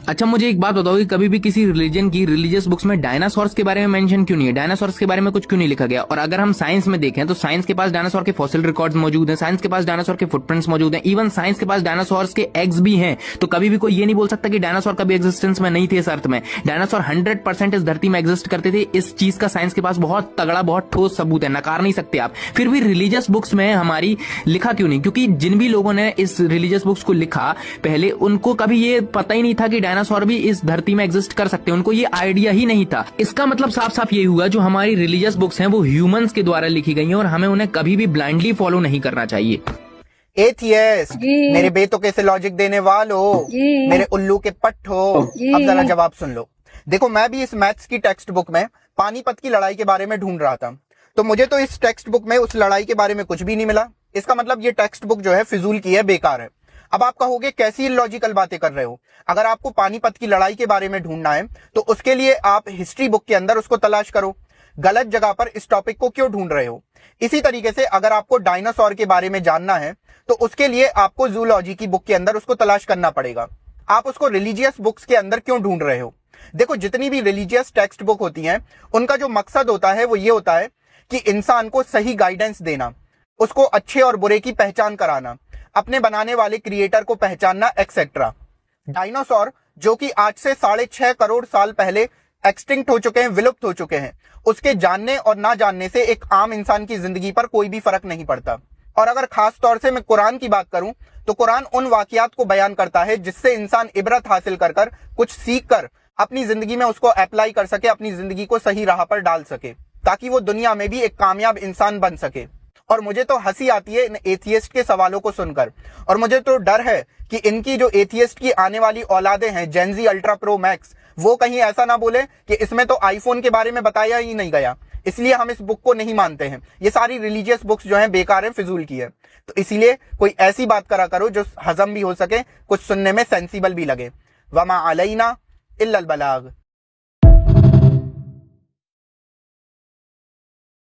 अच्छा मुझे एक बात बताओ कि कभी भी किसी रिलीजन की रिलीजियस बुक्स में डायनासोर्स के बारे में मेंशन क्यों नहीं है? डायनासोर्स के बारे में कुछ क्यों नहीं लिखा गया? और अगर हम साइंस में देखें तो साइंस के पास डायनासोर के फॉसिल रिकॉर्ड्स मौजूद हैं, साइंस के पास डायनासोर के फुटप्रिंट्स मौजूद हैं, इवन साइंस के पास डायनासोर्स के एग्स भी हैं। तो कभी भी कोई ये नहीं बोल सकता कि डायनासोर कभी एग्जिस्टेंस में नहीं थे इस अर्थ में। डायनासोर 100% इस धरती में एग्जिस्ट करते थे। इस चीज का साइंस के पास बहुत तगड़ा, बहुत ठोस सबूत है, नकार नहीं सकते आप। फिर भी रिलीजियस बुक्स में हमारी लिखा क्यों नहीं? क्योंकि जिन भी लोगों ने इस रिलीजियस बुक्स को लिखा पहले, उनको कभी ये पता ही नहीं था कि डायनासोर भी इस धरती में एग्जिस्ट कर सकते हैं। उनको ये आइडिया ही नहीं था। इसका मतलब साफ साफ ये हुआ जो हमारी रिलीजियस बुक्स हैं वो ह्यूमंस के द्वारा लिखी गई हैं और हमें उन्हें कभी भी ब्लाइंडली फॉलो नहीं करना चाहिए। एथियस्ट, मेरे बेटों के से लॉजिक देने वालों, मेरे उल्लू के पट्टो, अब जरा जवाब सुन लो। देखो, मैं भी इस मैथ्स की टेक्स्ट बुक में पानीपत की लड़ाई के बारे में ढूंढ रहा था, तो मुझे तो इस टेक्स्ट बुक में उस लड़ाई के बारे में कुछ भी नहीं मिला। इसका मतलब ये टेक्स्ट बुक जो है फिजूल की है, बेकार है। अब आप कहोगे कैसी इलॉजिकल बातें कर रहे हो? अगर आपको पानीपत की लड़ाई के बारे में ढूंढना है तो उसके लिए आप हिस्ट्री बुक के अंदर उसको तलाश करो। गलत जगह पर इस टॉपिक को क्यों ढूंढ रहे हो? इसी तरीके से अगर आपको डायनासोर के बारे में जानना है तो उसके लिए आपको जूलॉजी की बुक के अंदर उसको तलाश करना पड़ेगा। आप उसको रिलीजियस बुक्स के अंदर क्यों ढूंढ रहे हो? देखो, जितनी भी रिलीजियस टेक्स्ट बुक होती हैं, उनका जो मकसद होता है वो ये होता है कि इंसान को सही गाइडेंस देना, उसको अच्छे और बुरे की पहचान कराना, अपने बनाने वाले क्रिएटर को पहचानना, एक्सेट्रा। डायनासोर जो कि आज से 6.5 करोड़ साल पहले एक्सटिंक्ट हो चुके हैं, विलुप्त हो चुके हैं, उसके जानने और ना जानने से एक आम इंसान की जिंदगी पर कोई भी फर्क नहीं पड़ता। और अगर खास तौर से मैं कुरान की बात करूं तो कुरान उन वाकयात को बयान करता है जिससे इंसान इबरत हासिल कर कर, कुछ सीख कर अपनी जिंदगी में उसको अप्लाई कर सके, अपनी जिंदगी को सही राह पर डाल सके, ताकि वो दुनिया में भी एक कामयाब इंसान बन सके। और मुझे तो हंसी आती है इन एथियस्ट के सवालों को सुनकर, और मुझे तो डर है कि इनकी जो एथियस्ट की आने वाली औलादे हैं, जेनजी अल्ट्रा प्रो मैक्स, वो कहीं ऐसा ना बोले कि इसमें तो आईफोन के बारे में बताया ही नहीं गया, इसलिए हम इस बुक को नहीं मानते हैं। ये सारी रिलीजियस बुक्स जो हैं बेकार है, फिजूल की है। तो इसीलिए कोई ऐसी बात करा करो जो हजम भी हो सके, कुछ सुनने में सेंसिबल भी लगे। वमा अलैना इल्लल बलाग।